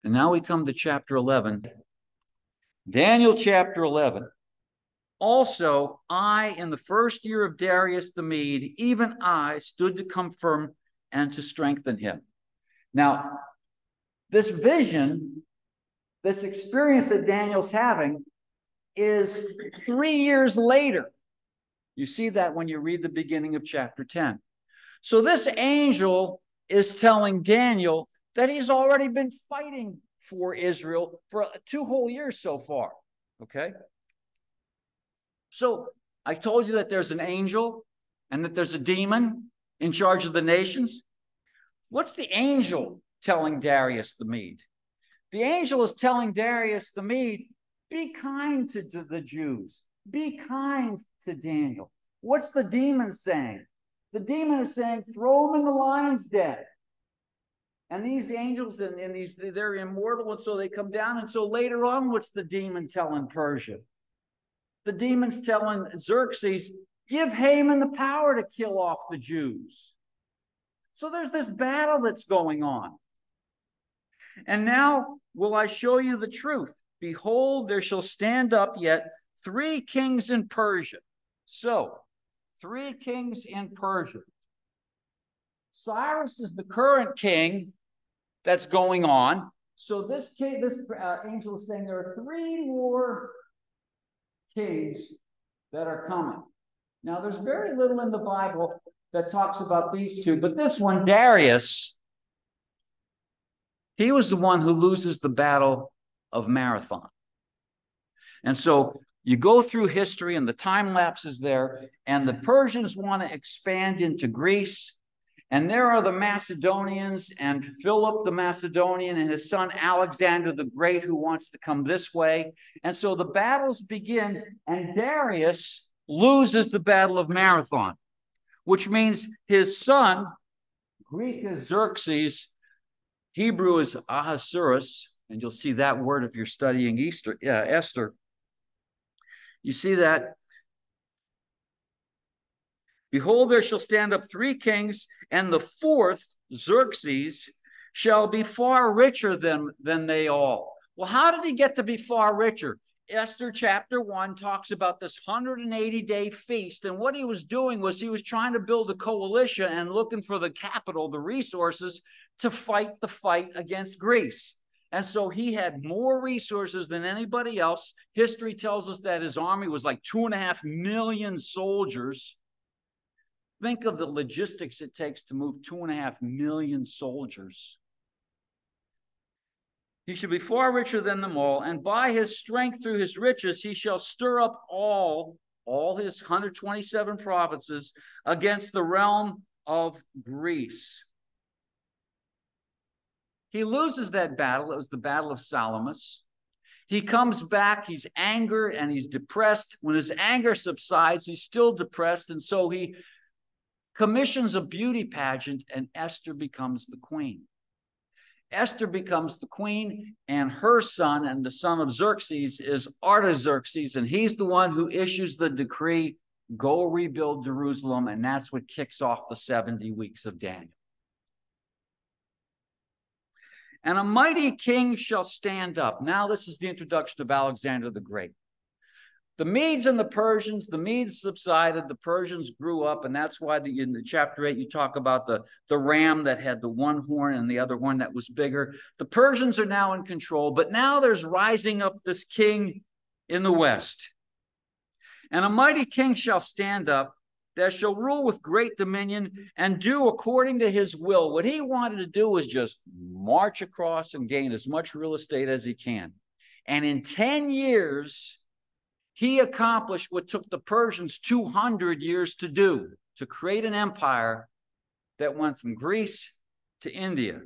And now we come to chapter 11. Daniel chapter 11. Also, I, in the first year of Darius the Mede, even I stood to confirm and to strengthen him. Now, this vision, this experience that Daniel's having is 3 years later. You see that when you read the beginning of chapter 10. So this angel is telling Daniel that he's already been fighting for Israel for 2 whole years so far. Okay? So I told you that there's an angel and that there's a demon in charge of the nations. What's the angel telling Darius the Mede? The angel is telling Darius the Mede, be kind to the Jews. Be kind to Daniel. What's the demon saying? The demon is saying, throw him in the lion's den. And these angels, and these, they're immortal, and so they come down. And so later on, what's the demon telling Persia? The demon's telling Xerxes, give Haman the power to kill off the Jews. So there's this battle that's going on. And now will I show you the truth. Behold, there shall stand up yet 3 kings in Persia. So, 3 kings in Persia. Cyrus is the current king that's going on. So this angel is saying there are 3 more kings that are coming. Now, there's very little in the Bible that talks about these 2, but this one, Darius, he was the one who loses the battle of Marathon. And so you go through history and the time lapse is there, and the Persians want to expand into Greece. And there are the Macedonians and Philip the Macedonian and his son Alexander the Great who wants to come this way. And so the battles begin, and Darius loses the Battle of Marathon, which means his son, Greek is Xerxes, Hebrew is Ahasuerus, and you'll see that word if you're studying Esther. You see that. Behold, there shall stand up 3 kings, and the 4th, Xerxes, shall be far richer than they all. Well, how did he get to be far richer? Esther chapter 1 talks about this 180-day feast, and what he was doing was he was trying to build a coalition and looking for the capital, the resources, to fight the fight against Greece. And so he had more resources than anybody else. History tells us that his army was like 2.5 million soldiers. Think of the logistics it takes to move 2.5 million soldiers. He shall be far richer than them all, and by his strength through his riches he shall stir up all his 127 provinces against the realm of Greece. He loses that battle. It was the Battle of Salamis. He comes back. He's angry and he's depressed. When his anger subsides, he's still depressed, and so he commissions a beauty pageant, and Esther becomes the queen. Esther becomes the queen, and her son, and the son of Xerxes, is Artaxerxes, and he's the one who issues the decree, go rebuild Jerusalem, and that's what kicks off the 70 weeks of Daniel. And a mighty king shall stand up. Now this is the introduction of Alexander the Great. The Medes and the Persians, the Medes subsided, the Persians grew up, and that's why in the chapter 8 you talk about the ram that had the one horn and the other horn that was bigger. The Persians are now in control, but now there's rising up this king in the west. And a mighty king shall stand up, that shall rule with great dominion and do according to his will. What he wanted to do was just march across and gain as much real estate as he can. And in 10 years, he accomplished what took the Persians 200 years to do, to create an empire that went from Greece to India.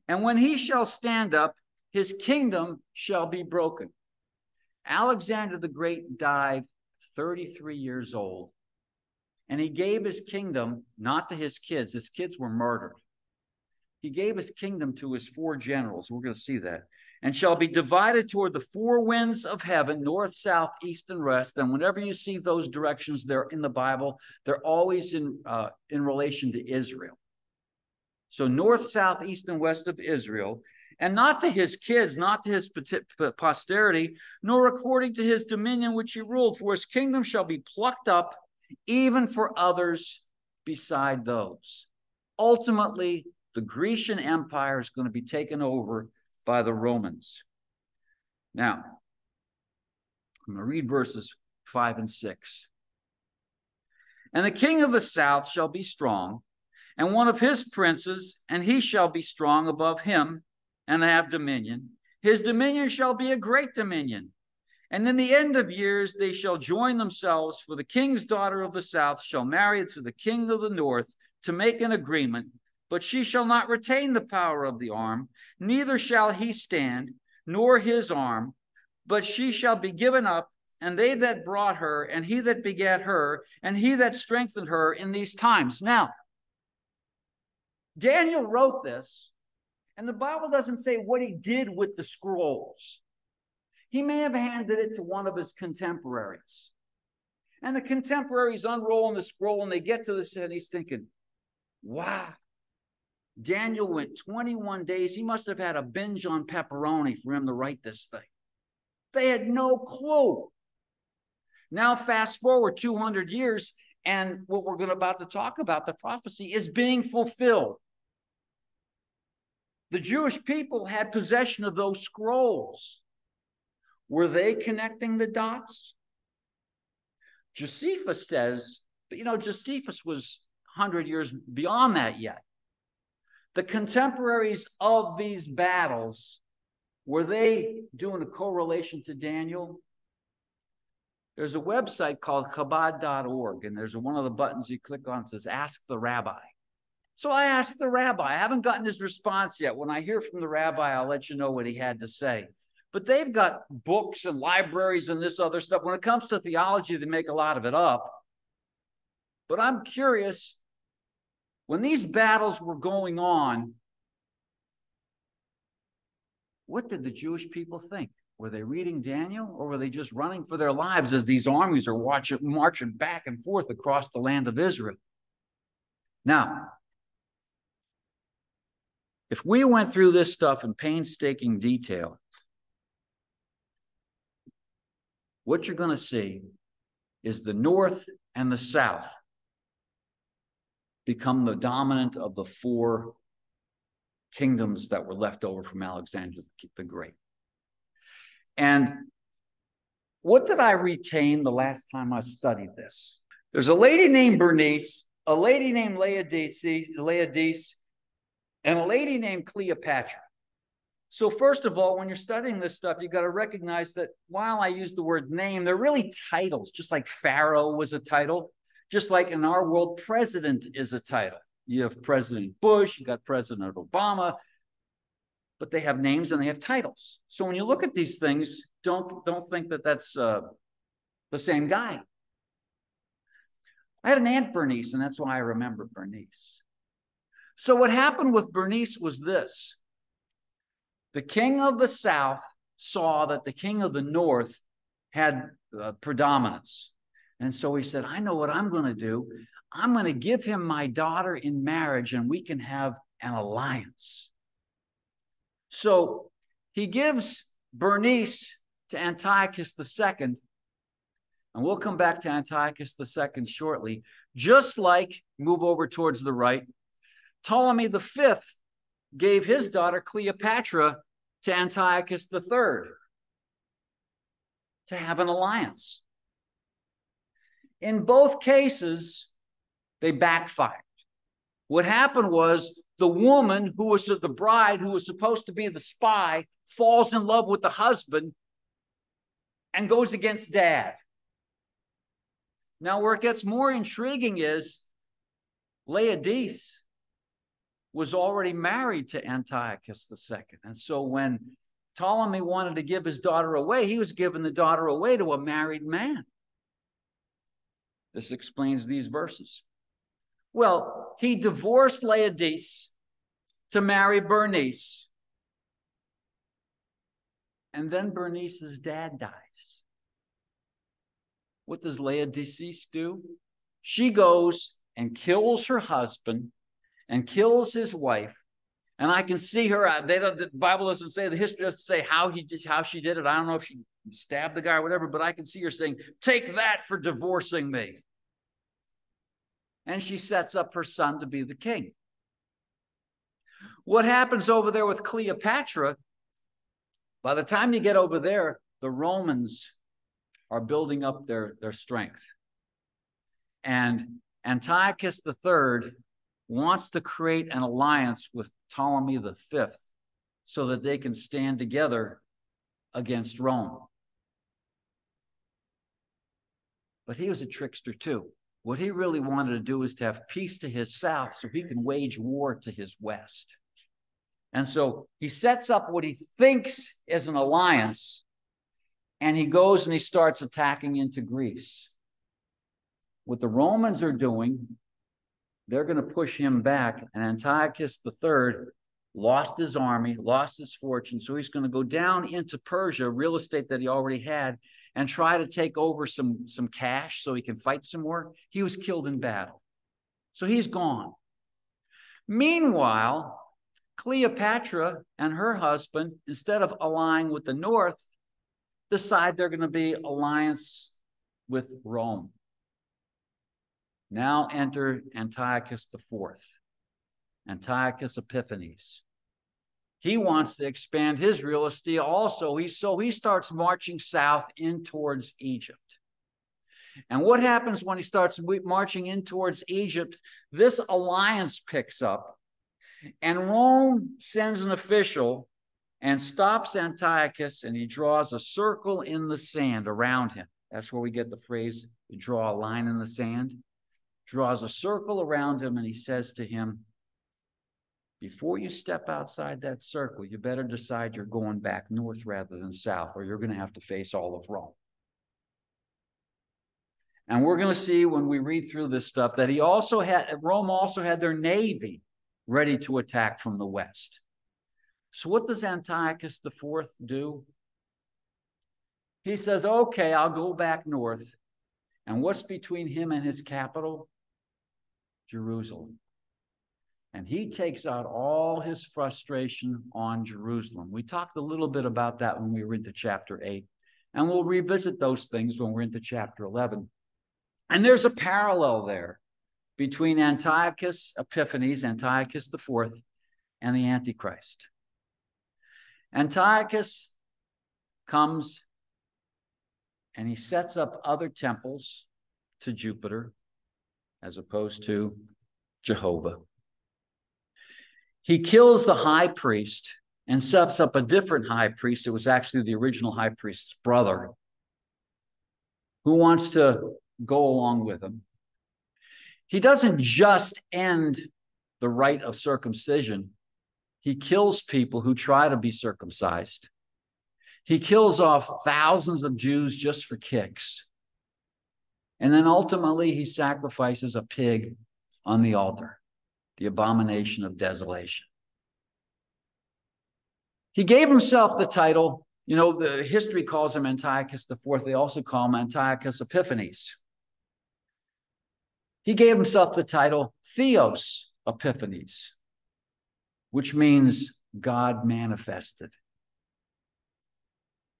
And when he shall stand up, his kingdom shall be broken. Alexander the Great died 33 years old, and he gave his kingdom not to his kids. His kids were murdered. He gave his kingdom to his 4 generals. We're going to see that. And shall be divided toward the 4 winds of heaven, north, south, east, and west. And whenever you see those directions there in the Bible, they're always in relation to Israel. So north, south, east, and west of Israel, and not to his kids, not to his posterity, nor according to his dominion which he ruled, for his kingdom shall be plucked up even for others beside those. Ultimately, the Grecian Empire is going to be taken over by the Romans. Now, I'm going to read verses 5 and 6. And the king of the south shall be strong, and one of his princes, and he shall be strong above him, and have dominion. His dominion shall be a great dominion. And in the end of years they shall join themselves, for the king's daughter of the south shall marry to the king of the north to make an agreement, but she shall not retain the power of the arm, neither shall he stand, nor his arm, but she shall be given up, and they that brought her, and he that begat her, and he that strengthened her in these times. Now, Daniel wrote this, and the Bible doesn't say what he did with the scrolls. He may have handed it to one of his contemporaries. And the contemporaries unrolling the scroll, and they get to this, and he's thinking, wow, Daniel went 21 days. He must have had a binge on pepperoni for him to write this thing. They had no clue. Now, fast forward 200 years, and what we're about to talk about, the prophecy, is being fulfilled. The Jewish people had possession of those scrolls. Were they connecting the dots? Josephus says, but Josephus was 100 years beyond that yet. The contemporaries of these battles, were they doing a correlation to Daniel? There's a website called Chabad.org, and there's one of the buttons you click on that says, Ask the Rabbi. So I asked the rabbi. I haven't gotten his response yet. When I hear from the rabbi, I'll let you know what he had to say. But they've got books and libraries and this other stuff. When it comes to theology, they make a lot of it up. But I'm curious, when these battles were going on, what did the Jewish people think? Were they reading Daniel, or were they just running for their lives as these armies are marching back and forth across the land of Israel? Now, if we went through this stuff in painstaking detail, what you're going to see is the North and the South become the dominant of the four kingdoms that were left over from Alexander the Great. And what did I retain the last time I studied this? There's a lady named Bernice, a lady named Laodice, and a lady named Cleopatra. So first of all, when you're studying this stuff, you got to recognize that while I use the word name, they're really titles, just like Pharaoh was a title, just like in our world, president is a title. You have President Bush, you got President Obama, but they have names and they have titles. So when you look at these things, don't think that that's the same guy. I had an Aunt Bernice, and that's why I remember Bernice. So what happened with Bernice was this. The king of the south saw that the king of the north had predominance. And so he said, I know what I'm going to do. I'm going to give him my daughter in marriage, and we can have an alliance. So he gives Bernice to Antiochus II, and we'll come back to Antiochus II shortly. Just like, move over towards the right, Ptolemy V gave his daughter Cleopatra to Antiochus III to have an alliance. In both cases, they backfired. What happened was the woman who was the bride, who was supposed to be the spy, falls in love with the husband and goes against dad. Now, where it gets more intriguing is Laodice was already married to Antiochus II. And so when Ptolemy wanted to give his daughter away, he was giving the daughter away to a married man. This explains these verses. Well, he divorced Laodice to marry Bernice. And then Bernice's dad dies. What does Laodice do? She goes and kills her husband and kills his wife. And I can see her. The Bible doesn't say, the history doesn't say how she did it. I don't know if she stabbed the guy or whatever, but I can see her saying, "Take that for divorcing me." And she sets up her son to be the king. What happens over there with Cleopatra, by the time you get over there, the Romans are building up their strength. And Antiochus III wants to create an alliance with Ptolemy V so that they can stand together against Rome. But he was a trickster too. What he really wanted to do is to have peace to his south so he can wage war to his west. And so he sets up what he thinks is an alliance, and he goes and he starts attacking into Greece. What the Romans are doing, they're going to push him back, and Antiochus III lost his army, lost his fortune, so he's going to go down into Persia, real estate that he already had, and try to take over some cash so he can fight some more. He was killed in battle. So he's gone. Meanwhile, Cleopatra and her husband, instead of allying with the north, decide they're going to be alliance with Rome. Now enter Antiochus IV, Antiochus Epiphanes. He wants to expand his real estate also. So he starts marching south in towards Egypt. And what happens when he starts marching in towards Egypt? This alliance picks up, and Rome sends an official and stops Antiochus, and he draws a circle in the sand around him. That's where we get the phrase, you draw a line in the sand. Draws a circle around him, and he says to him, before you step outside that circle, you better decide you're going back north rather than south, or you're going to have to face all of Rome. And we're going to see when we read through this stuff that Rome also had their navy ready to attack from the west. So what does Antiochus IV do? He says, okay, I'll go back north. And what's between him and his capital? Jerusalem. And he takes out all his frustration on Jerusalem. We talked a little bit about that when we were into chapter 8. And we'll revisit those things when we're into chapter 11. And there's a parallel there between Antiochus Epiphanes, Antiochus IV, and the Antichrist. Antiochus comes and he sets up other temples to Jupiter as opposed to Jehovah. He kills the high priest and sets up a different high priest. It was actually the original high priest's brother who wants to go along with him. He doesn't just end the rite of circumcision. He kills people who try to be circumcised. He kills off thousands of Jews just for kicks. And then ultimately he sacrifices a pig on the altar, the abomination of desolation. He gave himself the title, the history calls him Antiochus IV. They also call him Antiochus Epiphanes. He gave himself the title Theos Epiphanes, which means God manifested.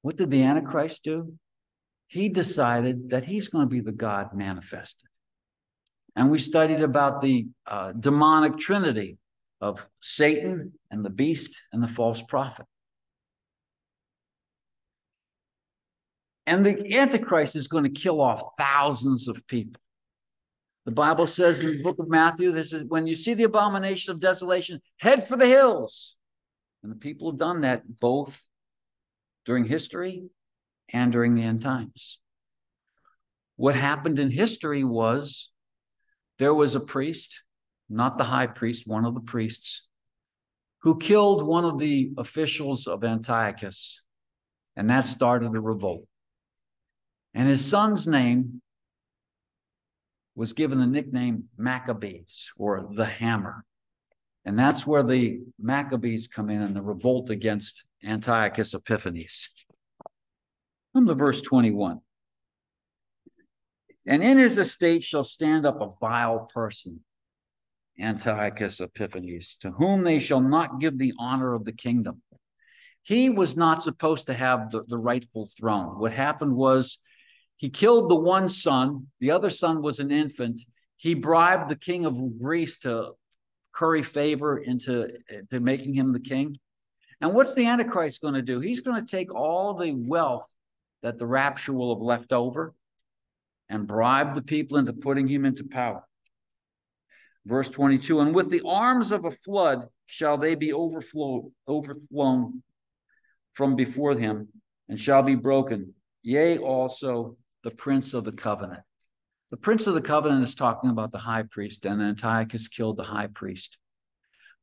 What did the Antichrist do? He decided that he's going to be the God manifested. And we studied about the demonic trinity of Satan and the beast and the false prophet. And the Antichrist is going to kill off thousands of people. The Bible says in the book of Matthew, this is when you see the abomination of desolation, head for the hills. And the people have done that both during history and during the end times. What happened in history was there was a priest, not the high priest, one of the priests, who killed one of the officials of Antiochus, and that started a revolt. And his son's name was given the nickname Maccabees, or the Hammer. And that's where the Maccabees come in the revolt against Antiochus Epiphanes. Come to verse 21. And in his estate shall stand up a vile person, Antiochus Epiphanes, to whom they shall not give the honor of the kingdom. He was not supposed to have the rightful throne. What happened was he killed the one son. The other son was an infant. He bribed the king of Greece to curry favor into making him the king. And what's the Antichrist going to do? He's going to take all the wealth that the rapture will have left over and bribe the people into putting him into power. Verse 22, and with the arms of a flood shall they be overflown from before him, and shall be broken. Yea, also the prince of the covenant. The prince of the covenant is talking about the high priest, and Antiochus killed the high priest.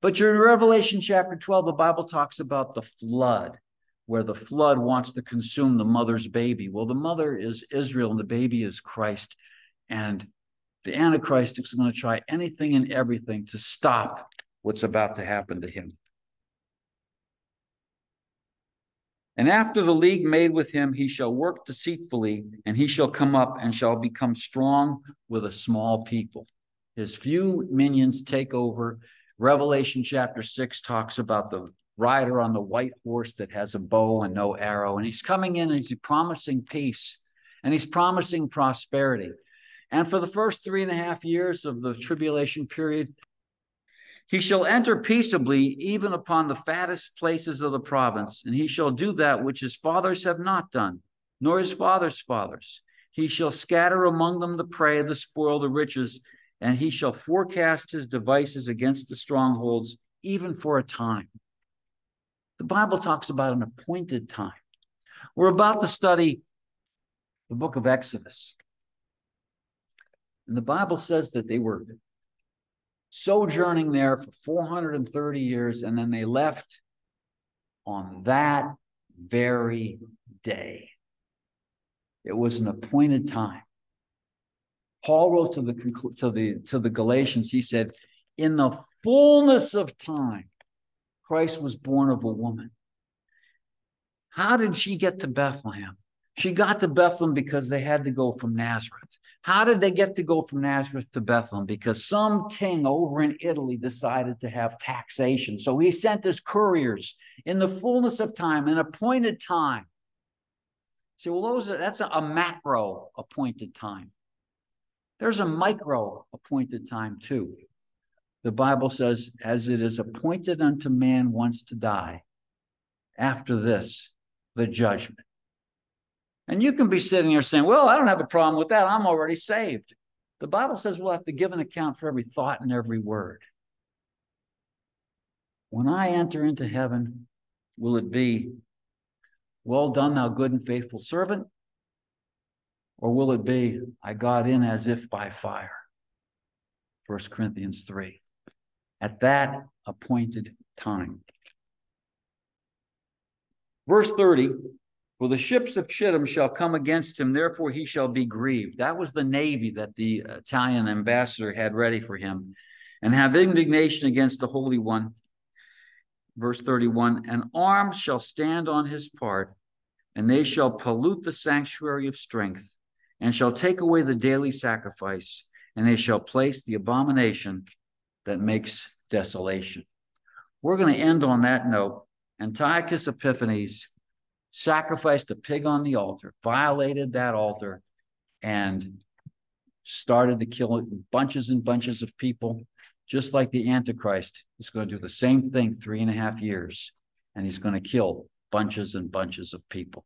But in Revelation chapter 12, the Bible talks about the flood, where the flood wants to consume the mother's baby. Well, the mother is Israel, and the baby is Christ. And the Antichrist is going to try anything and everything to stop what's about to happen to him. And after the league made with him, he shall work deceitfully, and he shall come up and shall become strong with a small people. His few minions take over. Revelation chapter 6 talks about the rider on the white horse that has a bow and no arrow. And he's coming in and he's promising peace, and he's promising prosperity. And for the first 3.5 years of the tribulation period, he shall enter peaceably even upon the fattest places of the province, and he shall do that which his fathers have not done, nor his fathers' fathers. He shall scatter among them the prey, the spoil, the riches, and he shall forecast his devices against the strongholds, even for a time. The Bible talks about an appointed time. We're about to study the book of Exodus. And the Bible says that they were sojourning there for 430 years, and then they left on that very day. It was an appointed time. Paul wrote to the Galatians, he said, in the fullness of time, Christ was born of a woman. How did she get to Bethlehem? She got to Bethlehem because they had to go from Nazareth. How did they get to go from Nazareth to Bethlehem? Because some king over in Italy decided to have taxation. So he sent his couriers in the fullness of time, an appointed time. So well, that's a macro appointed time. There's a micro appointed time too. The Bible says, as it is appointed unto man once to die, after this, the judgment. And you can be sitting here saying, well, I don't have a problem with that. I'm already saved. The Bible says we'll have to give an account for every thought and every word. When I enter into heaven, will it be, well done, thou good and faithful servant? Or will it be, I got in as if by fire? 1 Corinthians 3. At that appointed time. Verse 30, for the ships of Chittim shall come against him, therefore he shall be grieved. That was the navy that the Italian ambassador had ready for him. And have indignation against the Holy One. Verse 31, and arms shall stand on his part, and they shall pollute the sanctuary of strength, and shall take away the daily sacrifice, and they shall place the abomination that makes desolation. We're going to end on that note. Antiochus Epiphanes sacrificed a pig on the altar, violated that altar, and started to kill bunches and bunches of people, just like the Antichrist is going to do the same thing 3.5 years, and he's going to kill bunches and bunches of people.